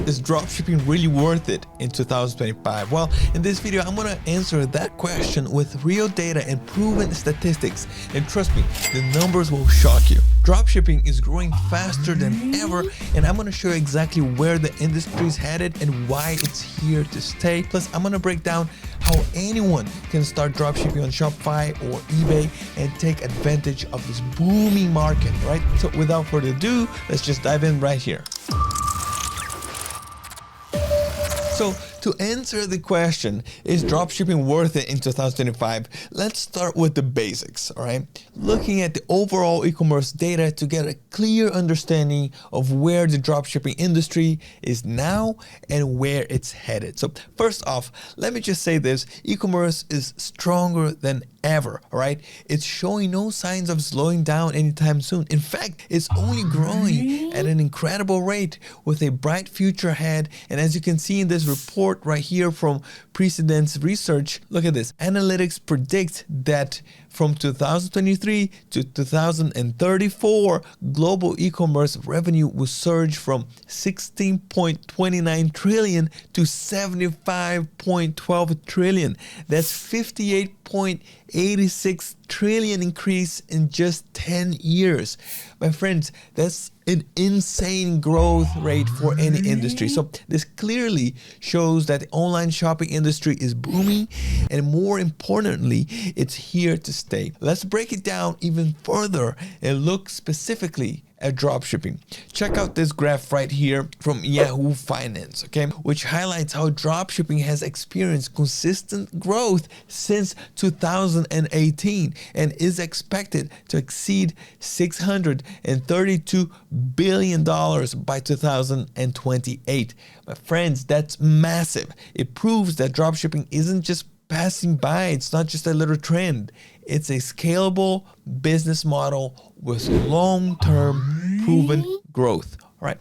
Is dropshipping really worth it in 2025? Well, in this video, I'm gonna answer that question with real data and proven statistics. And trust me, the numbers will shock you. Dropshipping is growing faster than ever, and I'm gonna show you exactly where the industry is headed and why it's here to stay. Plus, I'm gonna break down how anyone can start dropshipping on Shopify or eBay and take advantage of this booming market, right? So without further ado, let's just dive in right here. So to answer the question, is dropshipping worth it in 2025? Let's start with the basics, all right? Looking at the overall e-commerce data to get a clear understanding of where the dropshipping industry is now and where it's headed. So first off, let me just say this, e-commerce is stronger than ever, all right? It's showing no signs of slowing down anytime soon. In fact, it's only growing at an incredible rate with a bright future ahead. And as you can see in this report right here from Precedence Research, look at this. Analytics predict that from 2023 to 2034, global e-commerce revenue will surge from 16.29 trillion to 75.12 trillion. That's 58.86 trillion increase in just 10 years. My friends, that's an insane growth rate for any industry. So this clearly shows that the online shopping industry is booming, and more importantly, it's here to stay. Let's break it down even further and look specifically at dropshipping. Check out this graph right here from Yahoo Finance, okay, which highlights how dropshipping has experienced consistent growth since 2018 and is expected to exceed $632 billion by 2028. My friends, that's massive. It proves that dropshipping isn't just passing by. It's not just a little trend. It's a scalable business model with long-term proven growth. All right.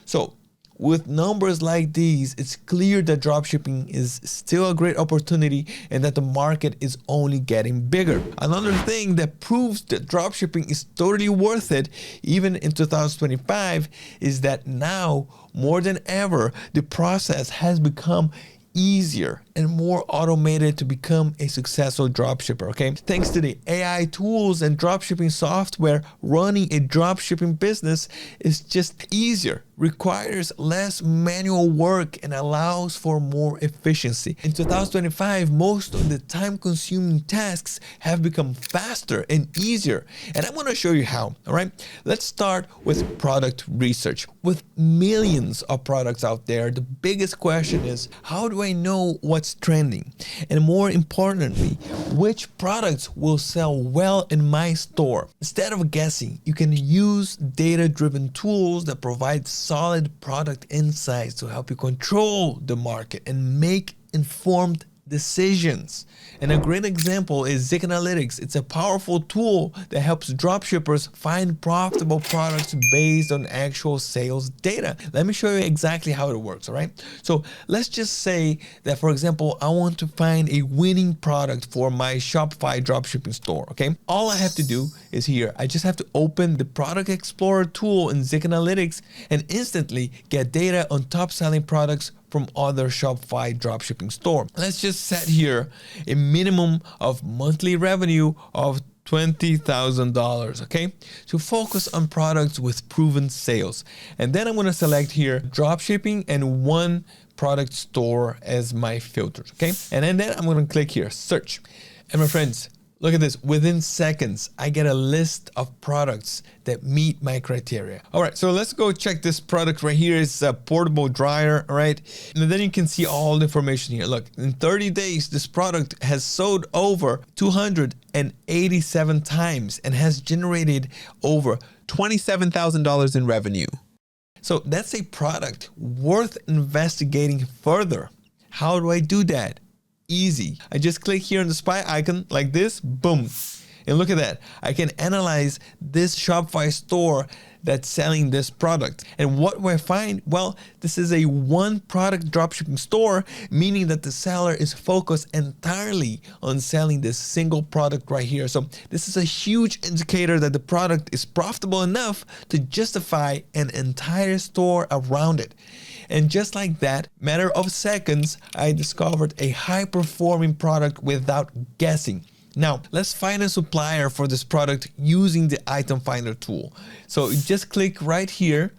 So with numbers like these, it's clear that dropshipping is still a great opportunity and that the market is only getting bigger. Another thing that proves that dropshipping is totally worth it, even in 2025, is that now more than ever, the process has become easier and more automated to become a successful dropshipper, okay? Thanks to the AI tools and dropshipping software, running a dropshipping business is just easier, requires less manual work, and allows for more efficiency. In 2025, most of the time-consuming tasks have become faster and easier, and I'm gonna show you how, all right? Let's start with product research. With millions of products out there, the biggest question is, how do I know what's trending? And more importantly, which products will sell well in my store? Instead of guessing, you can use data-driven tools that provide solid product insights to help you control the market and make informed decisions. And a great example is Zik Analytics. It's a powerful tool that helps dropshippers find profitable products based on actual sales data. Let me show you exactly how it works, all right? So let's just say that, for example, I want to find a winning product for my Shopify dropshipping store, okay? All I have to do is here, I just have to open the Product Explorer tool in Zik Analytics and instantly get data on top selling products from other Shopify dropshipping store. Let's just set here a minimum of monthly revenue of $20,000, okay? To focus on products with proven sales. And then I'm gonna select here dropshipping and one product store as my filters, okay? And then I'm gonna click here, search. And my friends, look at this, within seconds, I get a list of products that meet my criteria. All right, so let's go check this product right here. It's a portable dryer, all right? And then you can see all the information here. Look, in 30 days, this product has sold over 287 times and has generated over $27,000 in revenue. So that's a product worth investigating further. How do I do that? Easy. I just click here on the spy icon like this, boom. And look at that. I can analyze this Shopify store that's selling this product. And what do I find? Well, this is a one product dropshipping store, meaning that the seller is focused entirely on selling this single product right here. So this is a huge indicator that the product is profitable enough to justify an entire store around it. And just like that, matter of seconds, I discovered a high-performing product without guessing. Now, let's find a supplier for this product using the item finder tool. So just click right here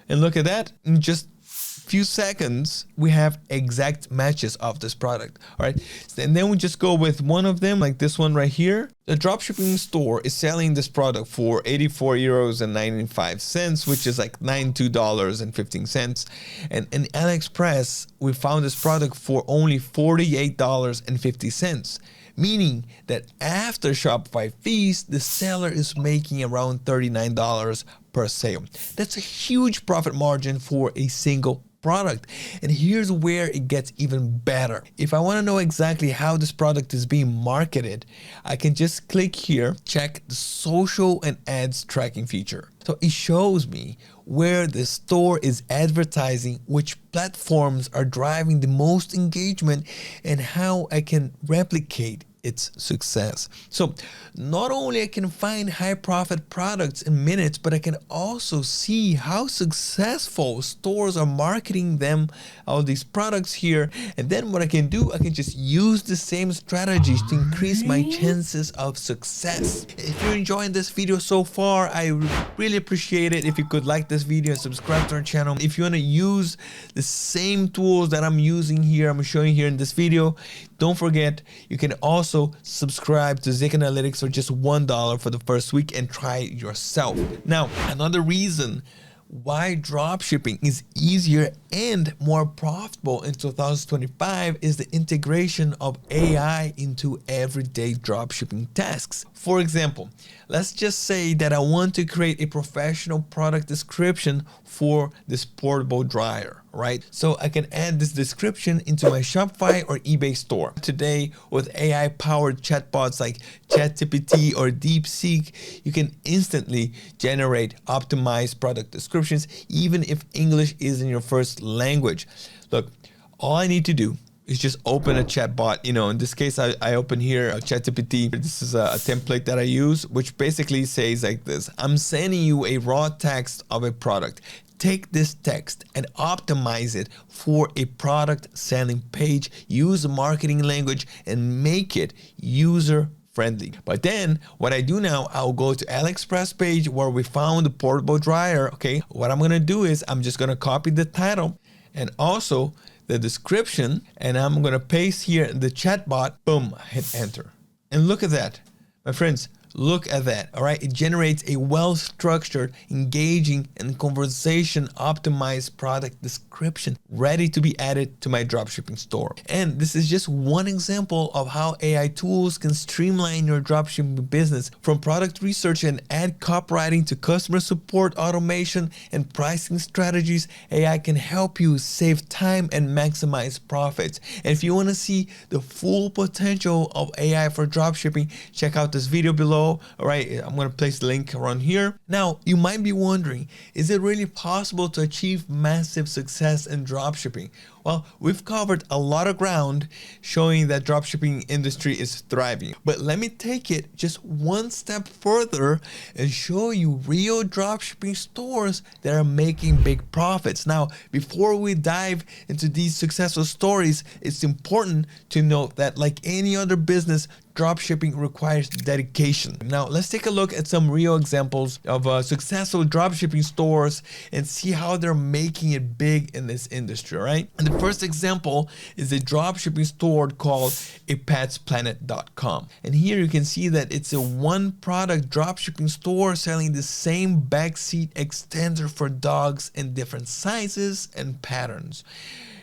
and look at that. In just few seconds, we have exact matches of this product. All right. And then we just go with one of them, like this one right here. The Dropshipping Store is selling this product for 84.95 euros, which is like $92.15. And in AliExpress, we found this product for only $48.50. Meaning that after Shopify fees, the seller is making around $39 per sale. That's a huge profit margin for a single product. And here's where it gets even better. If I want to know exactly how this product is being marketed, I can just click here, check the social and ads tracking feature. So it shows me where the store is advertising, which platforms are driving the most engagement, and how I can replicate its success. So not only I can find high profit products in minutes, but I can also see how successful stores are marketing them, all these products here. And then what I can do, I can just use the same strategies to increase my chances of success. If you're enjoying this video so far, I really appreciate it if you could like this video and subscribe to our channel. If you want to use the same tools that I'm using here, I'm showing here in this video, don't forget, you can also subscribe to Zik Analytics for just $1 for the first week and try it yourself. Now, another reason why dropshipping is easier and more profitable in 2025 is the integration of AI into everyday dropshipping tasks. For example, let's just say that I want to create a professional product description for this portable dryer, right? So I can add this description into my Shopify or eBay store. Today, with AI-powered chatbots like ChatGPT or DeepSeek, you can instantly generate optimized product descriptions, even if English isn't your first language. Look, all I need to do is just open a chatbot. In this case, I open here a ChatGPT. This is a template that I use, which basically says like this: I'm sending you a raw text of a product. Take this text and optimize it for a product selling page. Use marketing language and make it user friendly. But then what I do now, I'll go to AliExpress page where we found the portable dryer. Okay, what I'm gonna do is I'm just gonna copy the title and also the description, and I'm gonna paste here the chatbot. Boom, hit enter. And look at that, my friends. Look at that, all right? It generates a well-structured, engaging, and conversation-optimized product description ready to be added to my dropshipping store. And this is just one example of how AI tools can streamline your dropshipping business, from product research and ad copywriting to customer support automation and pricing strategies. AI can help you save time and maximize profits. And if you want to see the full potential of AI for dropshipping, check out this video below. All right, I'm going to place the link around here. Now, you might be wondering, is it really possible to achieve massive success in dropshipping? Well, we've covered a lot of ground showing that dropshipping industry is thriving. But let me take it just one step further and show you real dropshipping stores that are making big profits. Now, before we dive into these successful stories, it's important to note that like any other business, dropshipping requires dedication. Now, let's take a look at some real examples of successful dropshipping stores and see how they're making it big in this industry, all right? And the first example is a dropshipping store called apetsplanet.com. And here you can see that it's a one-product dropshipping store selling the same backseat extender for dogs in different sizes and patterns.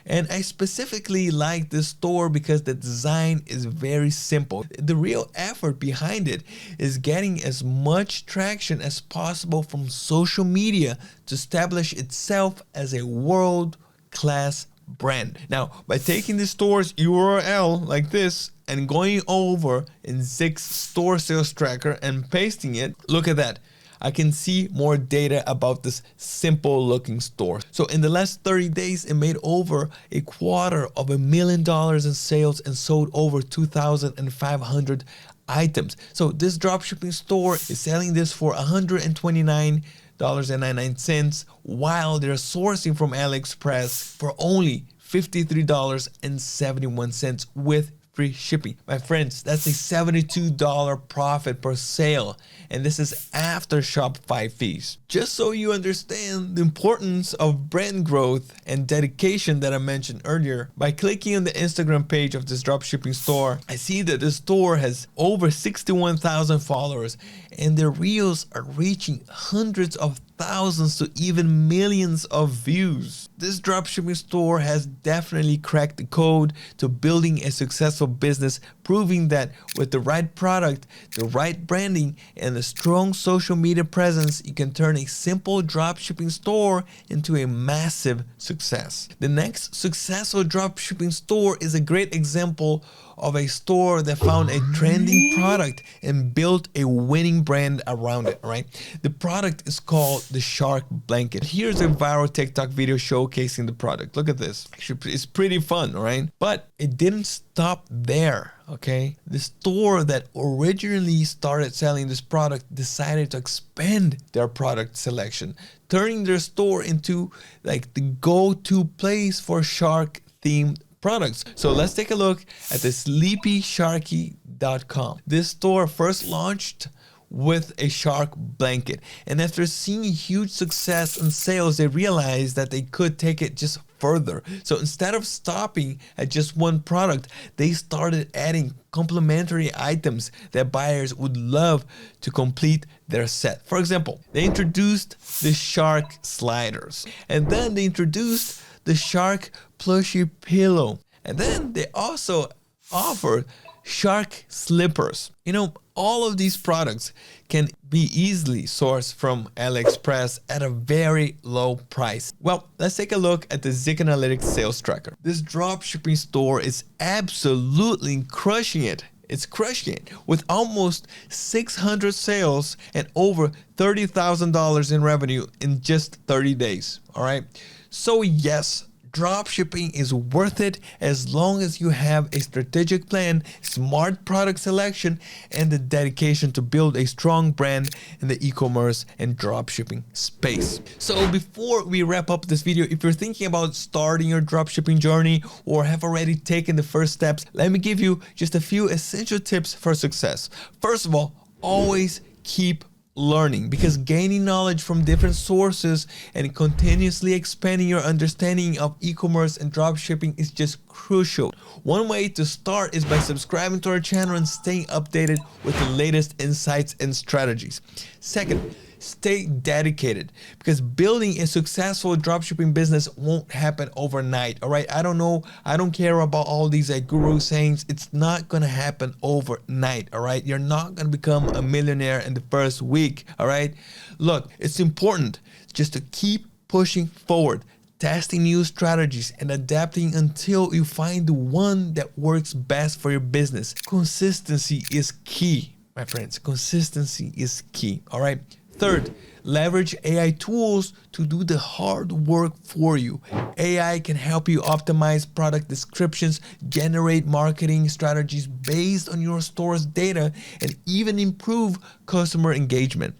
And I specifically like this store because the design is very simple. The real effort behind it is getting as much traction as possible from social media to establish itself as a world-class brand. Now, by taking the store's URL like this and going over in Zik's store sales tracker and pasting it, look at that. I can see more data about this simple looking store. So in the last 30 days, it made over $250,000 in sales and sold over 2,500 items. So this dropshipping store is selling this for $129 $53.99 while they're sourcing from AliExpress for only $53.71 with free shipping. My friends, that's a $72 profit per sale, and this is after Shopify fees. Just so you understand the importance of brand growth and dedication that I mentioned earlier, by clicking on the Instagram page of this dropshipping store, I see that the store has over 61,000 followers, and their reels are reaching hundreds of thousands to even millions of views. This dropshipping store has definitely cracked the code to building a successful business, proving that with the right product, the right branding, and a strong social media presence, you can turn a simple dropshipping store into a massive success. The next successful dropshipping store is a great example of a store that found a trending product and built a winning brand around it, right? The product is called the Shark Blanket. Here's a viral TikTok video showcasing the product. Look at this. Actually, it's pretty fun, right? But it didn't stop there, okay? The store that originally started selling this product decided to expand their product selection, turning their store into like the go-to place for shark themed products. So let's take a look at the sleepysharky.com. This store first launched with a shark blanket, and after seeing huge success in sales, they realized that they could take it just further. So instead of stopping at just one product, they started adding complementary items that buyers would love to complete their set. For example, they introduced the shark sliders, and then they introduced the shark plushie pillow, and then they also offered shark slippers. You know, all of these products can be easily sourced from AliExpress at a very low price. Well, let's take a look at the Zik Analytics sales tracker. This dropshipping store is absolutely crushing it. It's crushing it with almost 600 sales and over $30,000 in revenue in just 30 days. All right. So yes, dropshipping is worth it as long as you have a strategic plan, smart product selection, and the dedication to build a strong brand in the e-commerce and dropshipping space. So before we wrap up this video, if you're thinking about starting your dropshipping journey or have already taken the first steps, let me give you just a few essential tips for success. First of all, always keep learning, because gaining knowledge from different sources and continuously expanding your understanding of e-commerce and dropshipping is just crucial. One way to start is by subscribing to our channel and staying updated with the latest insights and strategies. Second, stay dedicated, because building a successful dropshipping business won't happen overnight. All right, I don't care about all these guru sayings. It's not gonna happen overnight. All right, you're not gonna become a millionaire in the first week. All right, look, it's important just to keep pushing forward, testing new strategies and adapting until you find the one that works best for your business. Consistency is key, my friends. Consistency is key. All right. Third, leverage AI tools to do the hard work for you. AI can help you optimize product descriptions, generate marketing strategies based on your store's data, and even improve customer engagement.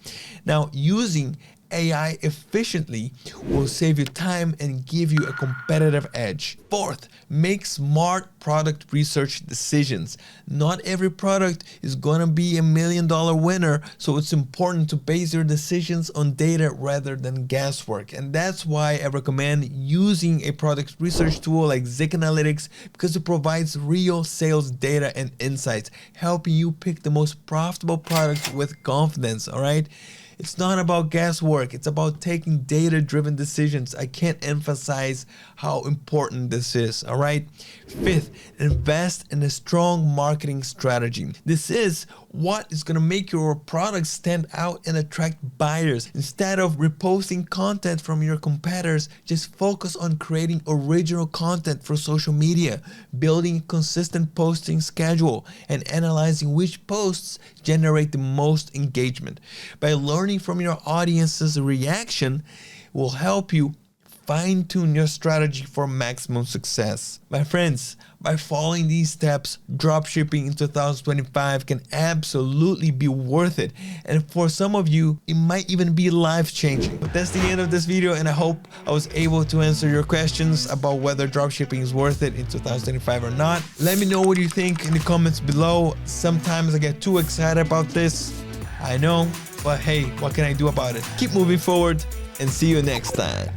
Now, using AI efficiently will save you time and give you a competitive edge. Fourth, make smart product research decisions. Not every product is gonna be $1 million winner, so it's important to base your decisions on data rather than guesswork. And that's why I recommend using a product research tool like Zik Analytics, because it provides real sales data and insights, helping you pick the most profitable product with confidence. All right. It's not about guesswork. It's about taking data-driven decisions. I can't emphasize how important this is, all right? Fifth, invest in a strong marketing strategy. This is what is going to make your product stand out and attract buyers. Instead of reposting content from your competitors, just focus on creating original content for social media, building a consistent posting schedule, and analyzing which posts generate the most engagement. By learning from your audience's reaction will help you fine-tune your strategy for maximum success. My friends, by following these steps, dropshipping in 2025 can absolutely be worth it. And for some of you, it might even be life-changing. But that's the end of this video, and I hope I was able to answer your questions about whether dropshipping is worth it in 2025 or not. Let me know what you think in the comments below. Sometimes I get too excited about this, I know, but hey, what can I do about it? Keep moving forward and see you next time.